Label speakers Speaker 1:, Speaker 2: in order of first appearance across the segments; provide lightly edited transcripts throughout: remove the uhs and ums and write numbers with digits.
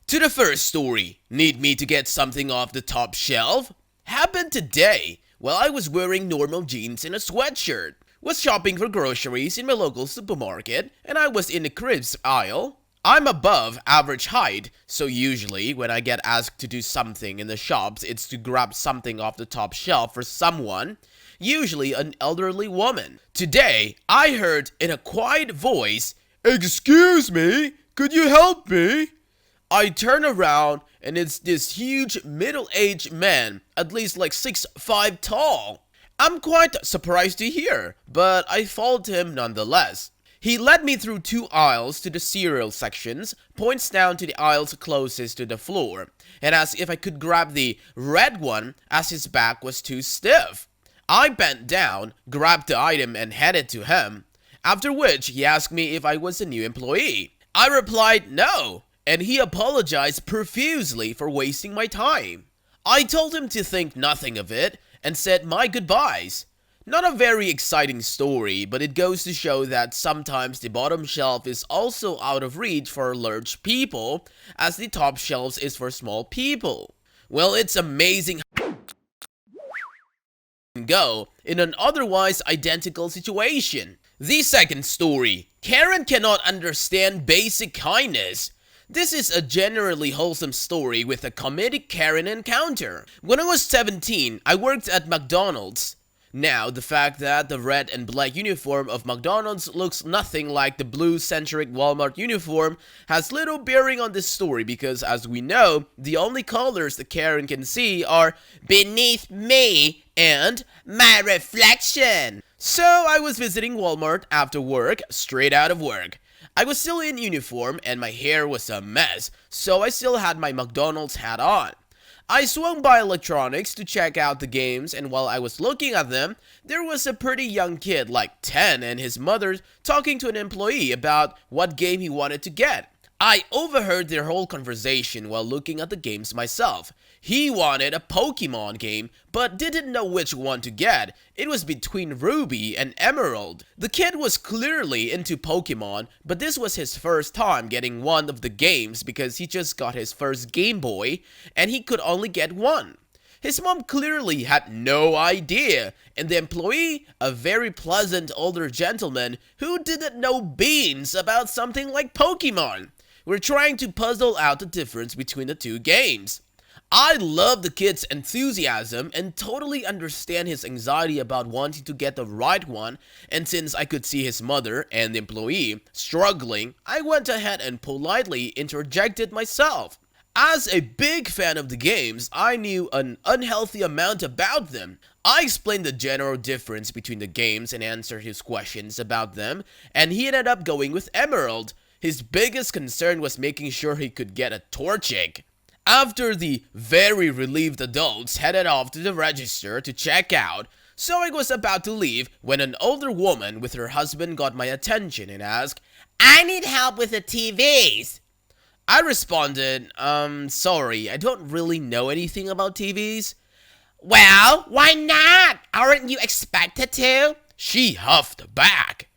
Speaker 1: To the first story, need me to get something off the top shelf? Happened today while I was wearing normal jeans and a sweatshirt. Was shopping for groceries in my local supermarket and I was in the crisps aisle. I'm above average height, so usually when I get asked to do something in the shops, it's to grab something off the top shelf for someone, usually an elderly woman. Today, I heard in a quiet voice, "Excuse me, could you help me?" I turn around and it's this huge middle-aged man, at least like 6'5" tall. I'm quite surprised to hear, but I followed him nonetheless. He led me through 2 aisles to the cereal sections, points down to the aisles closest to the floor, and asked if I could grab the red one as his back was too stiff. I bent down, grabbed the item and handed it to him, after which he asked me if I was a new employee. I replied no, and he apologized profusely for wasting my time. I told him to think nothing of it and said my goodbyes. Not a very exciting story, but it goes to show that sometimes the bottom shelf is also out of reach for large people, as the top shelf is for small people. Well, it's amazing how go in an otherwise identical situation. The second story, Karen cannot understand basic kindness. This is a generally wholesome story with a comedic Karen encounter. When I was 17, I worked at McDonald's. Now, the fact that the red and black uniform of McDonald's looks nothing like the blue-centric Walmart uniform has little bearing on this story because, as we know, the only colors that Karen can see are beneath me and my reflection. So, I was visiting Walmart after work, straight out of work. I was still in uniform and my hair was a mess, so I still had my McDonald's hat on. I swung by electronics to check out the games, and while I was looking at them, there was a pretty young kid like 10 and his mother talking to an employee about what game he wanted to get. I overheard their whole conversation while looking at the games myself. He wanted a Pokemon game, but didn't know which one to get. It was between Ruby and Emerald. The kid was clearly into Pokemon, but this was his first time getting one of the games because he just got his first Game Boy, and he could only get one. His mom clearly had no idea, and the employee, a very pleasant older gentleman who didn't know beans about something like Pokemon, were trying to puzzle out the difference between the 2 games. I love the kid's enthusiasm and totally understand his anxiety about wanting to get the right one, and since I could see his mother and the employee struggling, I went ahead and politely interjected myself. As a big fan of the games, I knew an unhealthy amount about them. I explained the general difference between the games and answered his questions about them, and he ended up going with Emerald. His biggest concern was making sure he could get a Torchic. After the very relieved adults headed off to the register to check out, so I was about to leave when an older woman with her husband got my attention and asked, "I need help with the TVs." I responded, sorry, I don't really know anything about TVs. "Well, why not? Aren't you expected to?" She huffed back.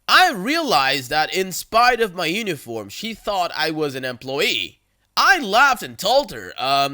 Speaker 1: I realized that in spite of my uniform, she thought I was an employee. I laughed and told her,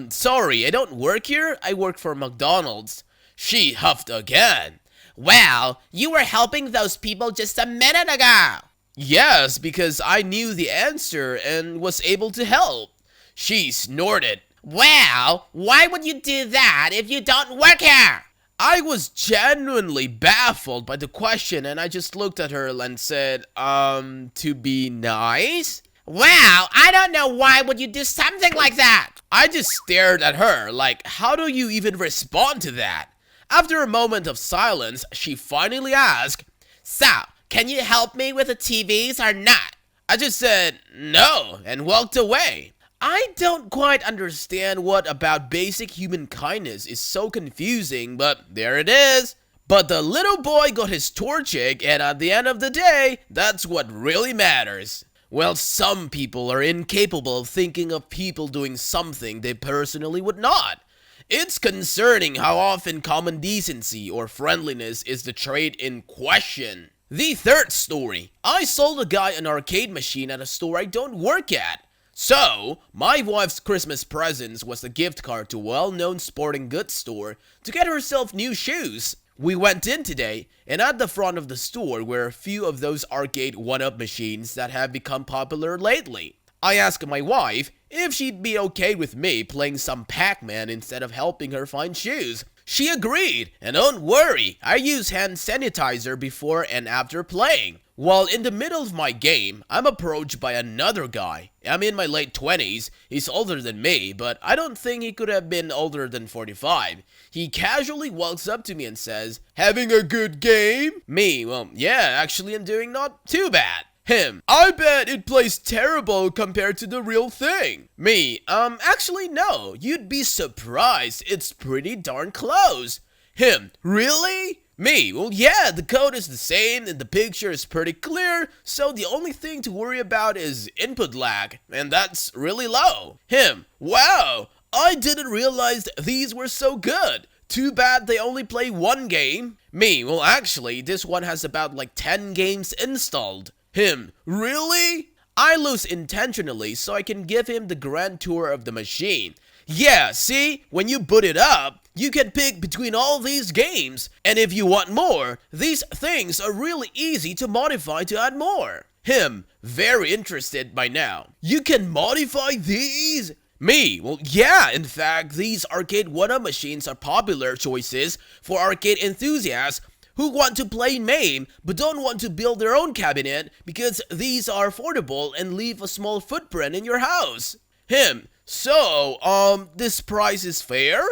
Speaker 1: sorry, I don't work here, I work for McDonald's. She huffed again. "Well, you were helping those people just a minute ago." Yes, because I knew the answer and was able to help. She snorted. "Well, why would you do that if you don't work here?" I was genuinely baffled by the question and I just looked at her and said, to be nice? "Well, I don't know why would you do something like that." I just stared at her like, how do you even respond to that? After a moment of silence, she finally asked, "So, can you help me with the TVs or not?" I just said, no, and walked away. I don't quite understand what about basic human kindness is so confusing, but there it is. But the little boy got his Torchic, and at the end of the day, that's what really matters. Well, some people are incapable of thinking of people doing something they personally would not. It's concerning how often common decency or friendliness is the trait in question. The third story. I sold a guy an arcade machine at a store I don't work at. So, my wife's Christmas present was a gift card to a well-known sporting goods store to get herself new shoes. We went in today, and at the front of the store were a few of those arcade one-up machines that have become popular lately. I asked my wife if she'd be okay with me playing some Pac-Man instead of helping her find shoes. She agreed, and don't worry, I use hand sanitizer before and after playing. While in the middle of my game, I'm approached by another guy. I'm in my late 20s, he's older than me, but I don't think he could have been older than 45. He casually walks up to me and says, "Having a good game?" Me, well, yeah, actually I'm doing not too bad. Him, "I bet it plays terrible compared to the real thing." Me, actually no, you'd be surprised, it's pretty darn close. Him, "Really?" Me, "Well yeah, the code is the same and the picture is pretty clear, so the only thing to worry about is input lag, and that's really low." Him, "Wow, I didn't realize these were so good. Too bad they only play one game." Me, "Well actually, this one has about like 10 games installed." Him, "Really?" I lose intentionally so I can give him the grand tour of the machine. "Yeah, see, when you boot it up, you can pick between all these games, and if you want more, these things are really easy to modify to add more." Him, very interested by now. "You can modify these?" Me, "Well yeah, in fact, these arcade one-up machines are popular choices for arcade enthusiasts who want to play MAME but don't want to build their own cabinet because these are affordable and leave a small footprint in your house." Him, "So, this price is fair?"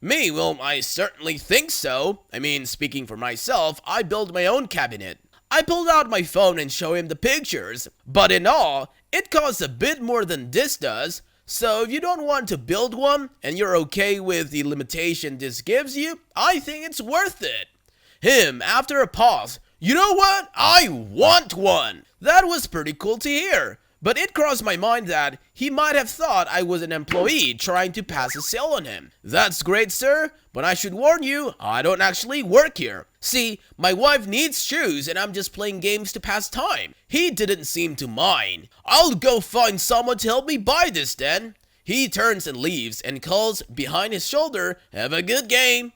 Speaker 1: Me, "Well, I certainly think so. I mean, speaking for myself, I build my own cabinet." I pulled out my phone and show him the pictures, but in all, it costs a bit more than this does. So if you don't want to build one and you're okay with the limitation this gives you, I think it's worth it. Him, after a pause, "You know what? I want one." That was pretty cool to hear, but it crossed my mind that he might have thought I was an employee trying to pass a sale on him. "That's great, sir, but I should warn you, I don't actually work here. See, my wife needs shoes and I'm just playing games to pass time." He didn't seem to mind. "I'll go find someone to help me buy this then." He turns and leaves and calls behind his shoulder, "Have a good game."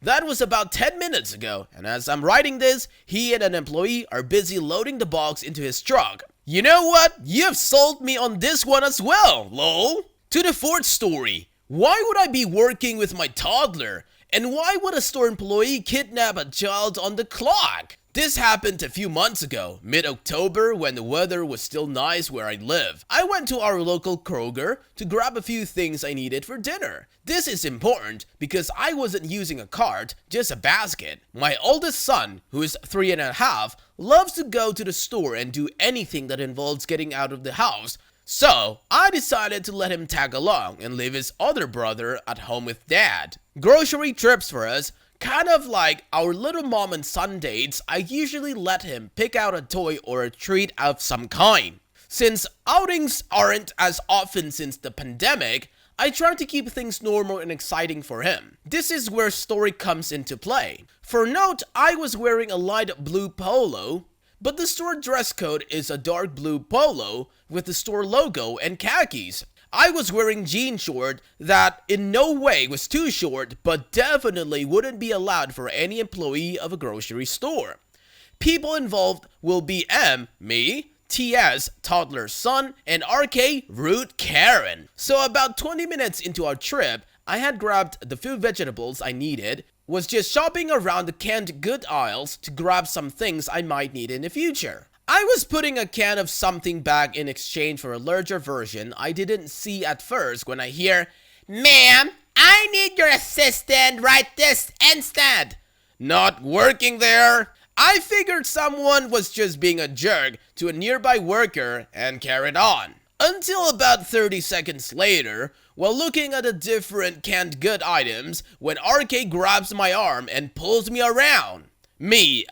Speaker 1: That was about 10 minutes ago, and as I'm writing this, he and an employee are busy loading the box into his truck. You know what? You've sold me on this one as well, lol. To the fourth story. Why would I be working with my toddler? And why would a store employee kidnap a child on the clock? This happened a few months ago, mid-October, when the weather was still nice where I live. I went to our local Kroger to grab a few things I needed for dinner. This is important because I wasn't using a cart, just a basket. My oldest son, who is 3.5, loves to go to the store and do anything that involves getting out of the house. So, I decided to let him tag along and leave his other brother at home with dad. Grocery trips for us, kind of like our little mom and son dates, I usually let him pick out a toy or a treat of some kind. Since outings aren't as often since the pandemic, I try to keep things normal and exciting for him. This is where story comes into play. For note, I was wearing a light blue polo, but the store dress code is a dark blue polo with the store logo and khakis. I was wearing jean short that in no way was too short, but definitely wouldn't be allowed for any employee of a grocery store. People involved will be M, me, TS, toddler's son, and RK, rude Karen. So about 20 minutes into our trip, I had grabbed the few vegetables I needed, was just shopping around the canned good aisles to grab some things I might need in the future. I was putting a can of something back in exchange for a larger version I didn't see at first when I hear, "Ma'am, I need your assistant right this instant." Not working there. I figured someone was just being a jerk to a nearby worker and carried on. Until about 30 seconds later, while looking at the different canned good items, when RK grabs my arm and pulls me around. Me,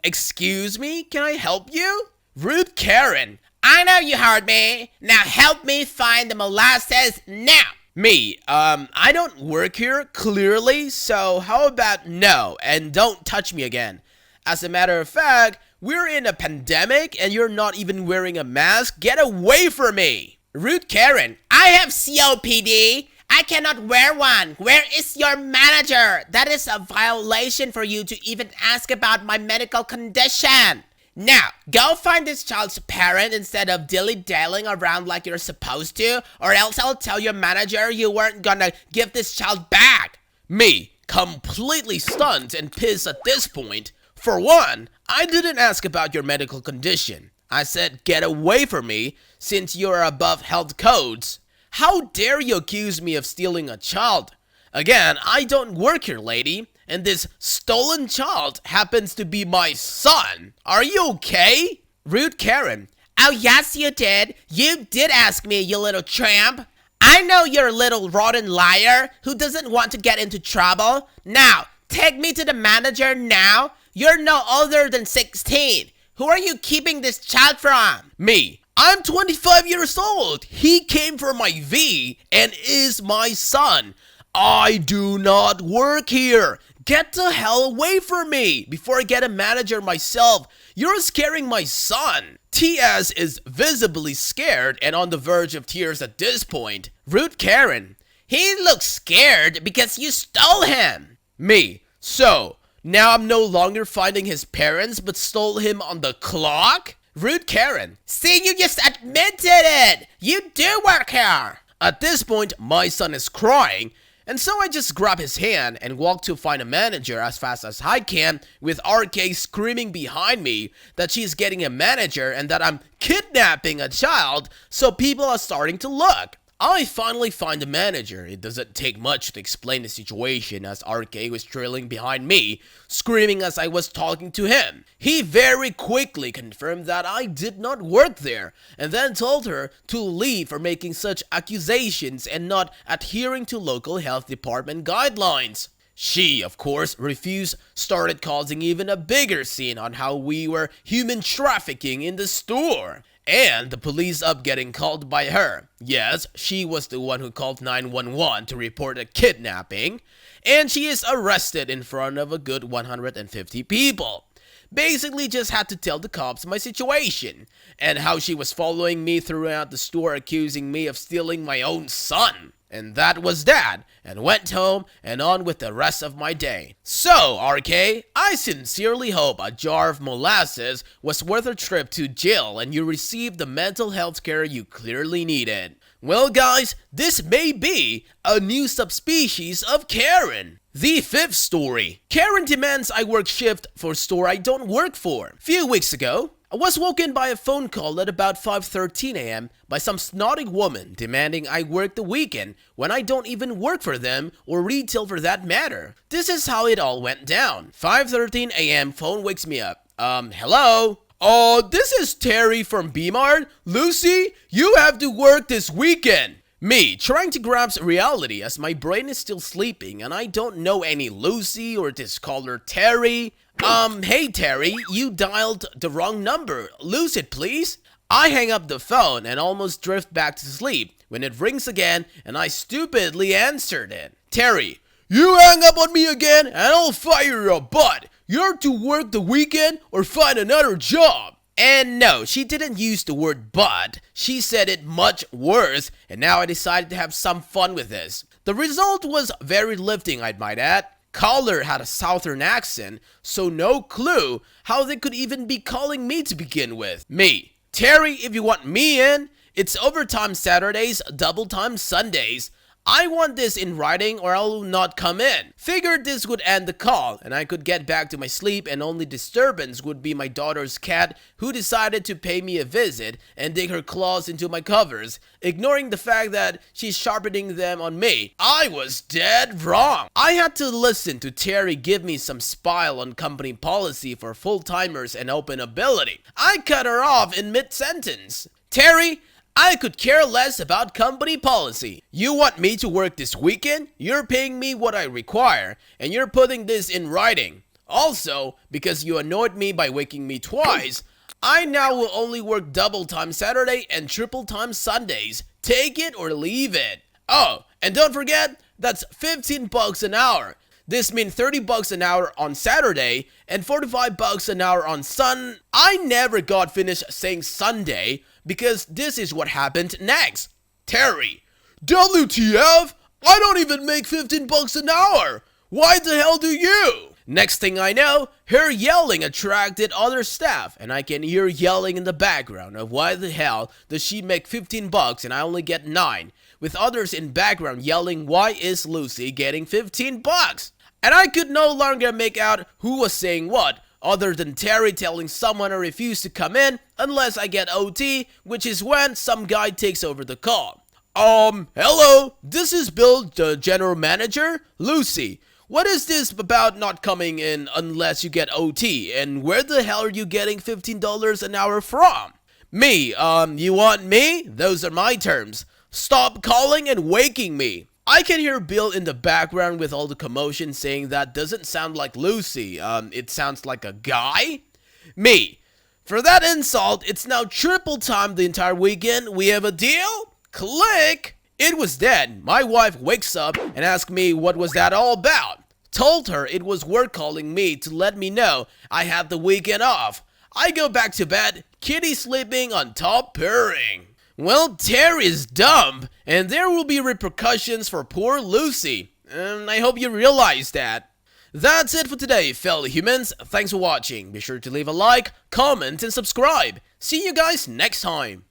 Speaker 1: excuse me, can I help you? Rude Karen, I know you heard me. Now help me find the molasses now. Me, I don't work here, clearly, so how about no, and don't touch me again. As a matter of fact, we're in a pandemic and you're not even wearing a mask. Get away from me. Rude Karen, I have COPD. I cannot wear one. Where is your manager? That is a violation for you to even ask about my medical condition. Now, go find this child's parent instead of dilly-dallying around like you're supposed to, or else I'll tell your manager you weren't gonna give this child back. Me, completely stunned and pissed at this point. For one, I didn't ask about your medical condition. I said get away from me since you're above health codes. How dare you accuse me of stealing a child? Again, I don't work here, lady, and this stolen child happens to be my son. Are you okay? Rude Karen, oh yes you did. You did ask me, you little tramp. I know you're a little rotten liar who doesn't want to get into trouble. Now, take me to the manager now. You're no older than 16. Who are you keeping this child from? Me. I'm 25 years old. He came from my V and is my son. I do not work here. Get the hell away from me before I get a manager myself. You're scaring my son. TS is visibly scared and on the verge of tears at this point. Rude Karen, he looks scared because you stole him. Me, so now I'm no longer finding his parents but stole him on the clock? Rude Karen, see, you just admitted it. You do work here. At this point, my son is crying, and so I just grab his hand and walk to find a manager as fast as I can, with RK screaming behind me that she's getting a manager and that I'm kidnapping a child, so people are starting to look. I finally find a manager. It doesn't take much to explain the situation as RK was trailing behind me, screaming as I was talking to him. He very quickly confirmed that I did not work there, and then told her to leave for making such accusations and not adhering to local health department guidelines. She, of course, refused, started causing even a bigger scene on how we were human trafficking in the store. And the police up getting called by her. Yes, she was the one who called 911 to report a kidnapping, and she is arrested in front of a good 150 people. Basically just had to tell the cops my situation, and how she was following me throughout the store accusing me of stealing my own son. And that was that, and went home and on with the rest of my day. So, RK, I sincerely hope a jar of molasses was worth a trip to jail and you received the mental health care you clearly needed. Well guys, this may be a new subspecies of Karen. The fifth story. Karen demands I work shift for store I don't work for. Few weeks ago, I was woken by a phone call at about 5:13 a.m. by some snotty woman demanding I work the weekend when I don't even work for them or retail for that matter. This is how it all went down. 5:13 a.m. phone wakes me up. Hello? This is Terry from B-Mart. Lucy, you have to work this weekend. Me, trying to grasp reality as my brain is still sleeping and I don't know any Lucy or this caller Terry. Hey Terry, you dialed the wrong number. Lose it, please. I hang up the phone and almost drift back to sleep when it rings again and I stupidly answered it. Terry, you hang up on me again and I'll fire your butt. You're to work the weekend or find another job. And no, she didn't use the word but. She said it much worse, and now I decided to have some fun with this. The result was very lifting, I might add. Caller had a southern accent, so no clue how they could even be calling me to begin with. Me, Terry, if you want me in, it's overtime Saturdays, double time Sundays. I want this in writing or I will not come in. Figured this would end the call and I could get back to my sleep, and only disturbance would be my daughter's cat who decided to pay me a visit and dig her claws into my covers, ignoring the fact that she's sharpening them on me. I was dead wrong. I had to listen to Terry give me some spiel on company policy for full-timers and open ability. I cut her off in mid-sentence. Terry, I could care less about company policy. You want me to work this weekend? You're paying me what I require, and you're putting this in writing. Also, because you annoyed me by waking me twice, I now will only work double time Saturday and triple time Sundays. Take it or leave it. Oh, and don't forget, that's $15 an hour. This means $30 an hour on Saturday and $45 an hour on I never got finished saying Sunday because this is what happened next. Terry: WTF? I don't even make 15 bucks an hour. Why the hell do you? Next thing I know, her yelling attracted other staff, and I can hear yelling in the background of why the hell does she make 15 bucks and I only get 9, with others in background yelling why is Lucy getting 15 bucks? And I could no longer make out who was saying what, other than Terry telling someone I refuse to come in unless I get OT, which is when some guy takes over the call. Hello, this is Bill, the general manager. Lucy, what is this about not coming in unless you get OT, and where the hell are you getting $15 an hour from? Me, you want me? Those are my terms. Stop calling and waking me. I can hear Bill in the background with all the commotion saying that doesn't sound like Lucy, it sounds like a guy? Me, for that insult, it's now triple time the entire weekend. We have a deal? Click! It was then my wife wakes up and asks me what was that all about. Told her it was work calling me to let me know I had the weekend off. I go back to bed, kitty sleeping on top purring. Well, Terry is dumb, and there will be repercussions for poor Lucy. And I hope you realize that. That's it for today, fellow humans. Thanks for watching. Be sure to leave a like, comment, and subscribe. See you guys next time.